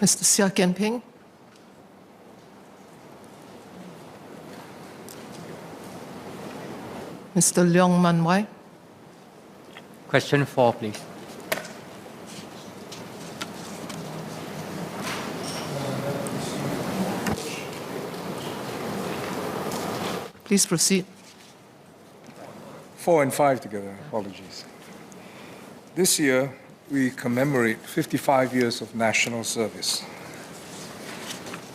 Mr. Xia Genping. Mr. Leong Man Wai. Question 4, please. Please proceed. 4 and 5 together, apologies. This year, we commemorate 55 years of national service.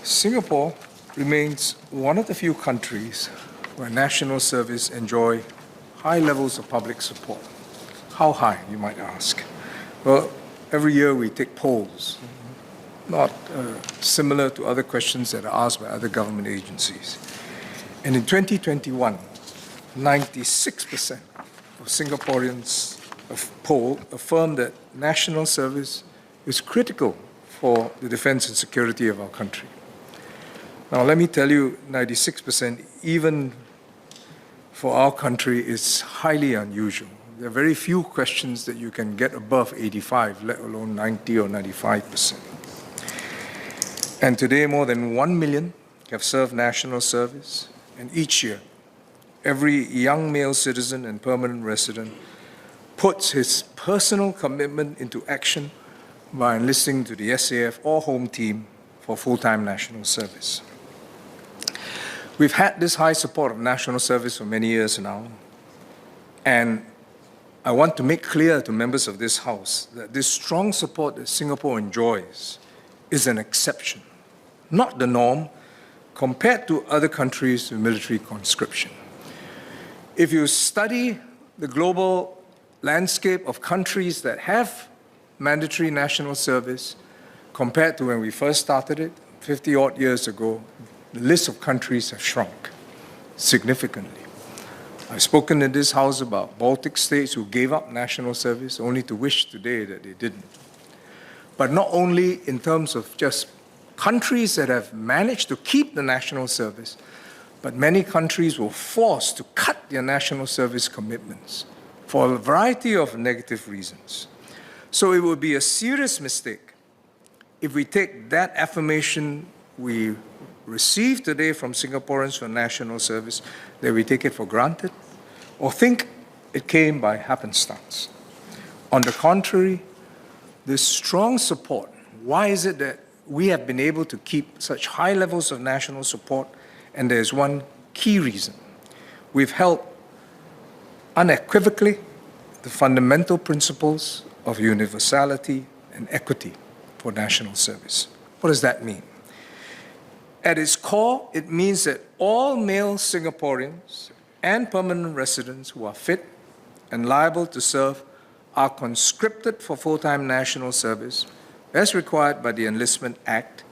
Singapore remains one of the few countries where national service enjoy high levels of public support. How high, you might ask? Well, every year we take polls, not similar to other questions that are asked by other government agencies. And in 2021, 96% of Singaporeans polled affirmed that national service is critical for the defense and security of our country. Now, let me tell you, 96%, even for our country, is highly unusual. There are very few questions that you can get above 85, let alone 90 or 95%. And today, more than 1 million have served national service, and each year, every young male citizen and permanent resident puts his personal commitment into action by enlisting to the SAF or home team for full-time national service. We've had this high support of national service for many years now, and I want to make clear to members of this House that this strong support that Singapore enjoys is an exception, not the norm, compared to other countries with military conscription. If you study the global landscape of countries that have mandatory national service compared to when we first started it 50-odd years ago, the list of countries have shrunk significantly. I've spoken in this House about Baltic states who gave up national service only to wish today that they didn't. But not only in terms of just countries that have managed to keep the national service, but many countries were forced to cut their national service commitments for a variety of negative reasons. So it would be a serious mistake if we take that affirmation we receive today from Singaporeans for national service, that we take it for granted, or think it came by happenstance. On the contrary, this strong support, why is it that we have been able to keep such high levels of national support? And there's one key reason. We've held unequivocally the fundamental principles of universality and equity for national service. What does that mean? At its core, it means that all male Singaporeans and permanent residents who are fit and liable to serve are conscripted for full-time national service as required by the Enlistment Act,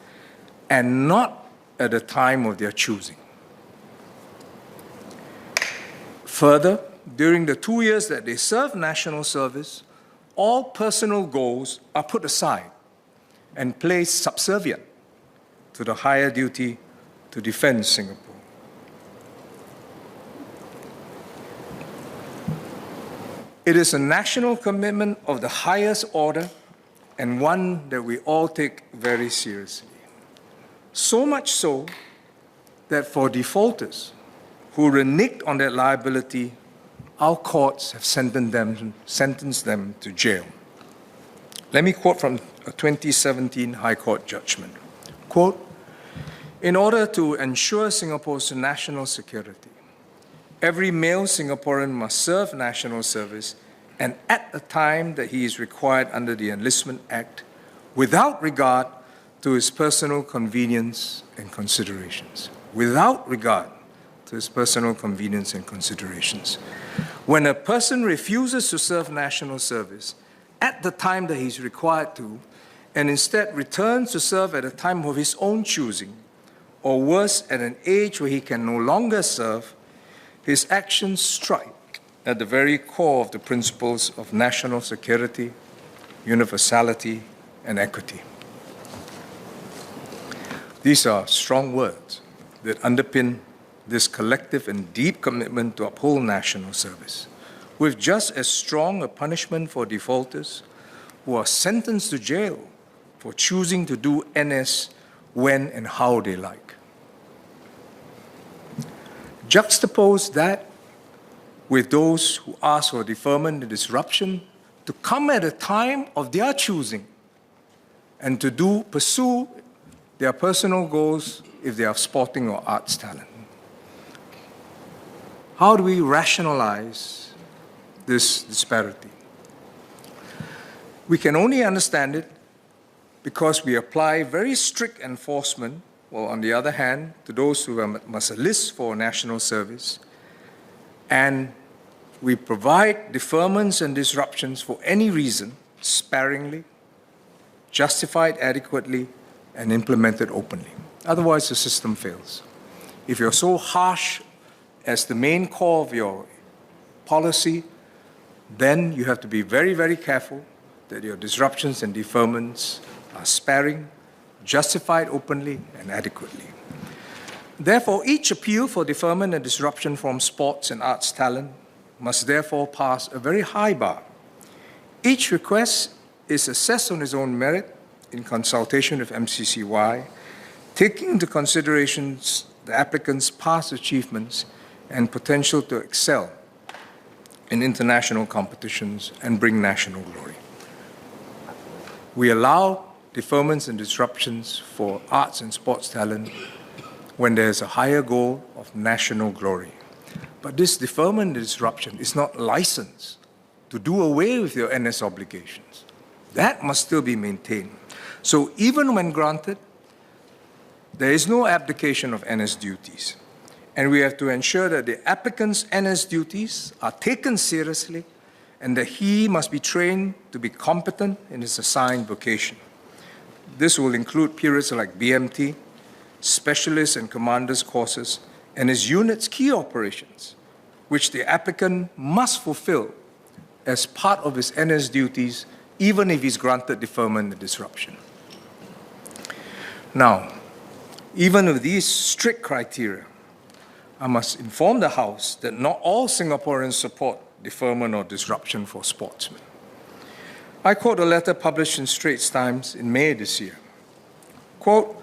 and not at the time of their choosing. Further, during the 2 years that they serve national service, all personal goals are put aside and placed subservient to the higher duty to defend Singapore. It is a national commitment of the highest order and one that we all take very seriously. So much so that for defaulters who reneged on their liability, our courts have sentenced them to jail. Let me quote from a 2017 High Court judgment. Quote, "In order to ensure Singapore's national security, every male Singaporean must serve national service and at the time that he is required under the Enlistment Act, without regard to his personal convenience and considerations." Without regard to his personal convenience and considerations. When a person refuses to serve national service at the time that he's required to, and instead returns to serve at a time of his own choosing, or worse, at an age where he can no longer serve, his actions strike at the very core of the principles of national security, universality, and equity. These are strong words that underpin this collective and deep commitment to uphold national service, with just as strong a punishment for defaulters who are sentenced to jail for choosing to do NS when and how they like. Juxtapose that with those who ask for deferment and disruption to come at a time of their choosing and to pursue their personal goals if they have sporting or arts talent. How do we rationalize this disparity? We can only understand it because we apply very strict enforcement, while on the other hand, to those who must enlist for national service, and we provide deferments and disruptions for any reason, sparingly, justified adequately, and implemented openly. Otherwise, the system fails. If you're so harsh as the main core of your policy, then you have to be very, very careful that your disruptions and deferments are sparing, justified openly, and adequately. Therefore, each appeal for deferment and disruption from sports and arts talent must therefore pass a very high bar. Each request is assessed on its own merit in consultation with MCCY, taking into consideration the applicant's past achievements and potential to excel in international competitions and bring national glory. We allow deferments and disruptions for arts and sports talent when there's a higher goal of national glory. But this deferment and disruption is not licensed to do away with your NS obligations. That must still be maintained. So even when granted, there is no abdication of NS duties. And we have to ensure that the applicant's NS duties are taken seriously and that he must be trained to be competent in his assigned vocation. This will include periods like BMT, specialist and commander's courses, and his unit's key operations, which the applicant must fulfill as part of his NS duties, even if he's granted deferment and disruption. Now, even with these strict criteria, I must inform the House that not all Singaporeans support deferment or disruption for sportsmen. I quote a letter published in Straits Times in May this year. Quote,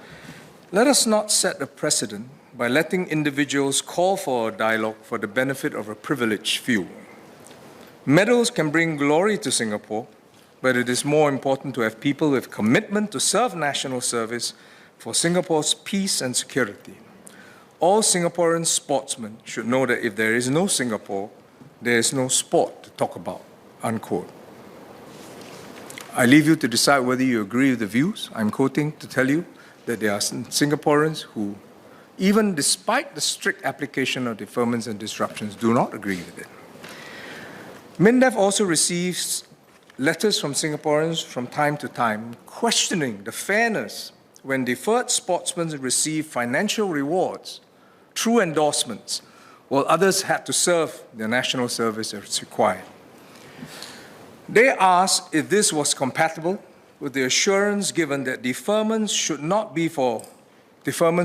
"Let us not set a precedent by letting individuals call for a dialogue for the benefit of a privileged few. Medals can bring glory to Singapore, but it is more important to have people with commitment to serve national service for Singapore's peace and security. All Singaporean sportsmen should know that if there is no Singapore, there is no sport to talk about," unquote. I leave you to decide whether you agree with the views I'm quoting to tell you that there are Singaporeans who, even despite the strict application of deferments and disruptions, do not agree with it. MINDEF also receives letters from Singaporeans from time to time questioning the fairness when deferred sportsmen receive financial rewards through endorsements, while others had to serve their national service as required. They asked if this was compatible with the assurance given that deferments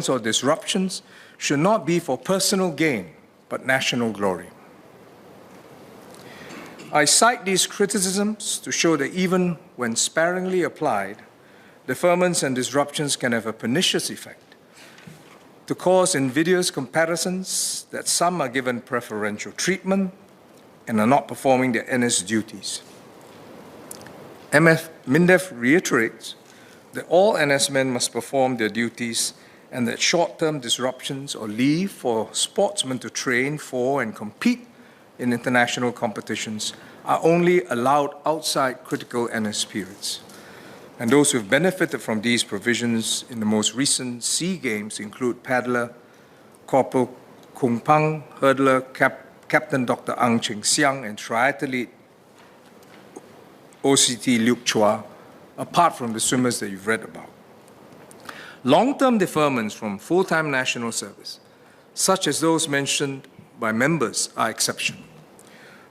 or disruptions should not be for personal gain, but national glory. I cite these criticisms to show that even when sparingly applied, deferments and disruptions can have a pernicious effect, to cause invidious comparisons that some are given preferential treatment and are not performing their NS duties. MINDEF reiterates that all NS men must perform their duties and that short-term disruptions or leave for sportsmen to train for and compete in international competitions are only allowed outside critical NS periods. And those who have benefited from these provisions in the most recent SEA Games include paddler Corporal Kung Pang, hurdler Captain Dr. Ang Cheng Siang, and triathlete OCT Luke Chua, apart from the swimmers that you've read about. Long-term deferments from full-time national service, such as those mentioned by members, are exceptional.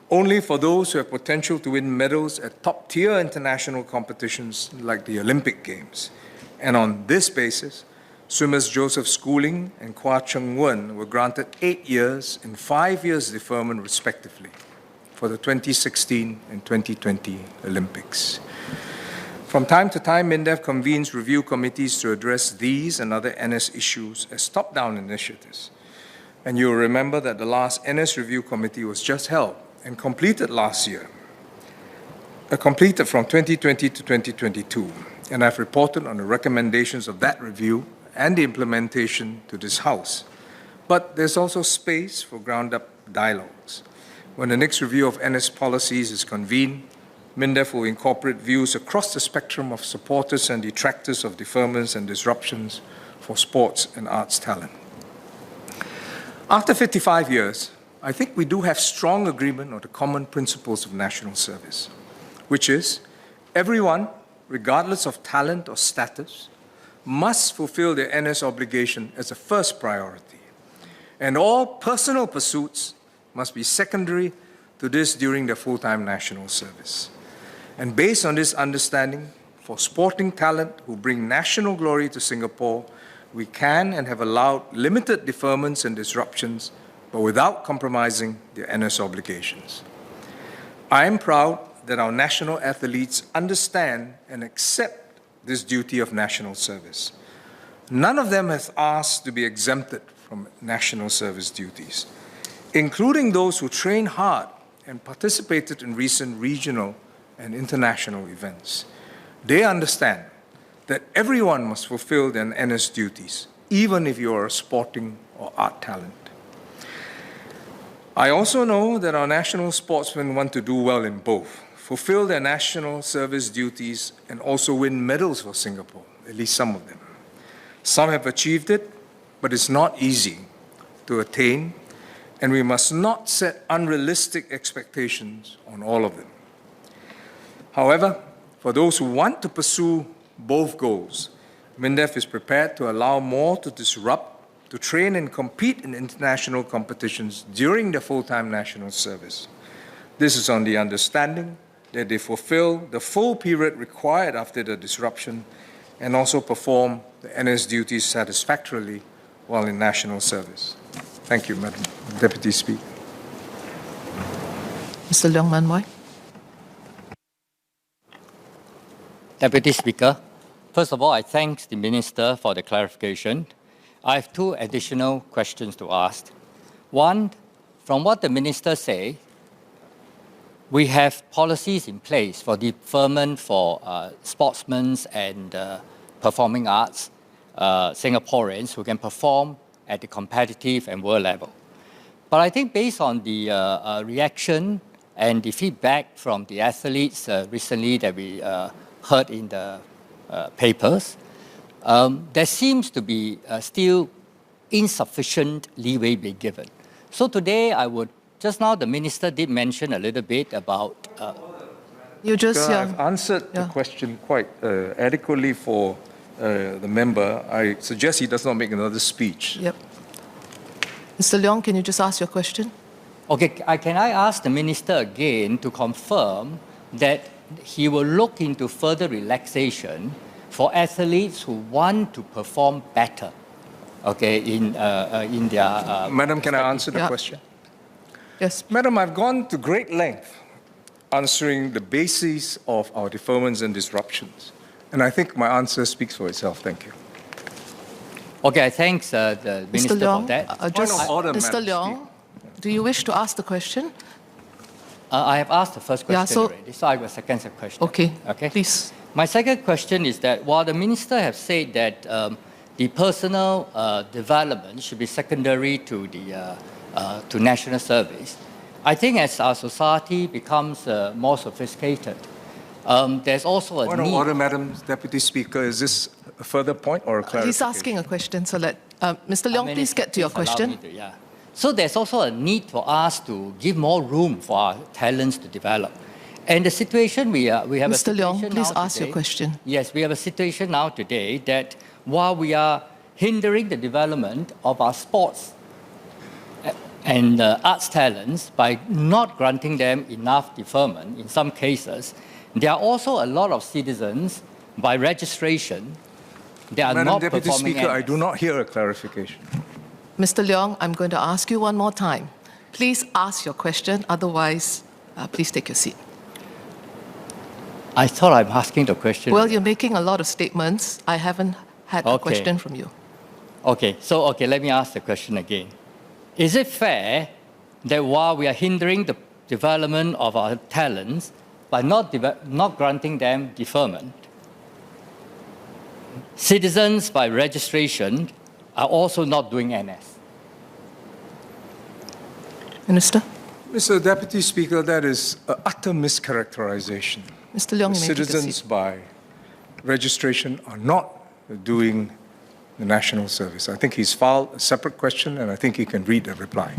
Only for those who have potential to win medals at top-tier international competitions like the Olympic Games. And on this basis, swimmers Joseph Schooling and Kwa Cheng Wen were granted 8 years and 5 years deferment respectively for the 2016 and 2020 Olympics. From time to time, MINDEF convenes review committees to address these and other NS issues as top-down initiatives. And you'll remember that the last NS review committee was just held and completed last year, completed from 2020 to 2022. And I've reported on the recommendations of that review and the implementation to this House. But there's also space for ground-up dialogues. When the next review of NS policies is convened, MINDEF will incorporate views across the spectrum of supporters and detractors of deferments and disruptions for sports and arts talent. After 55 years, I think we do have strong agreement on the common principles of national service, which is everyone, regardless of talent or status, must fulfill their NS obligation as a first priority. And all personal pursuits must be secondary to this during their full-time national service. And based on this understanding, for sporting talent who bring national glory to Singapore, we can and have allowed limited deferments and disruptions, but without compromising their NS obligations. I am proud that our national athletes understand and accept this duty of national service. None of them has asked to be exempted from national service duties, including those who train hard and participated in recent regional and international events. They understand that everyone must fulfill their NS duties, even if you are a sporting or art talent. I also know that our national sportsmen want to do well in both, fulfill their national service duties, and also win medals for Singapore, at least some of them. Some have achieved it, but it's not easy to attain, and we must not set unrealistic expectations on all of them. However, for those who want to pursue both goals, MINDEF is prepared to allow more to disrupt, to train and compete in international competitions during their full-time national service. This is on the understanding that they fulfill the full period required after the disruption and also perform the NS duties satisfactorily while in national service. Thank you, Madam Deputy Speaker. Mr. Leong Man Wai. Deputy Speaker, first of all, I thank the Minister for the clarification. I have two additional questions to ask. One, from what the Minister said, we have policies in place for deferment for sportsmen and performing arts Singaporeans who can perform at the competitive and world level. But I think based on the reaction and the feedback from the athletes recently that we heard in the papers, there seems to be still insufficient leeway being given. So today just now the Minister did mention a little bit about... I've answered the question quite adequately for the member. I suggest he does not make another speech. Yep. Mr. Leong, can you just ask your question? Okay, can I ask the Minister again to confirm that he will look into further relaxation for athletes who want to perform better, okay, in their... Madam, can I answer the question? Yes. Madam, I've gone to great length answering the basis of our deferments and disruptions. And I think my answer speaks for itself. Thank you. Okay, I thank the Minister Leong, for that. Mr. Leong, do you wish to ask the question? I have asked the first question already, so I have a second question. Okay, please. My second question is that while the Minister has said that the personal development should be secondary to national service, I think as our society becomes more sophisticated, there's also a need... Point of order, Madam Deputy Speaker. Is this a further point or a clarification? He's asking a question, so let Mr. Leong please get to your question. So there's also a need for us to give more room for our talents to develop. And the situation we have Mr. a situation Leong, please now ask today, your question. Yes, we have a situation now today that while we are hindering the development of our sports and arts talents by not granting them enough deferment in some cases, there are also a lot of citizens by registration that are not performing. Madam Deputy Speaker, I do not hear a clarification. Mr. Leong, I'm going to ask you one more time. Please ask your question, otherwise, please take your seat. I thought I'm asking the question. Well, you're making a lot of statements. I haven't had a Okay. question from you. Okay, let me ask the question again. Is it fair that while we are hindering the development of our talents by not granting them deferment, citizens by registration are also not doing NS? Minister? Mr. Deputy Speaker, that is an utter mischaracterization. Mr. Leong, you may take a Citizens seat. by registration are not doing the national service. I think he's filed a separate question, and I think he can read the reply.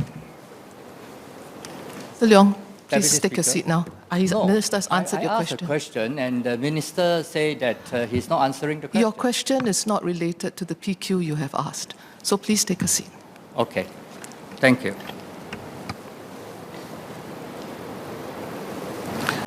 Mr. Leong, Deputy please take a Speaker? seat now. The Minister has answered your I asked a question, and the minister said that he's not answering the question. Your question is not related to the PQ you have asked. So please take a seat. Okay, thank you.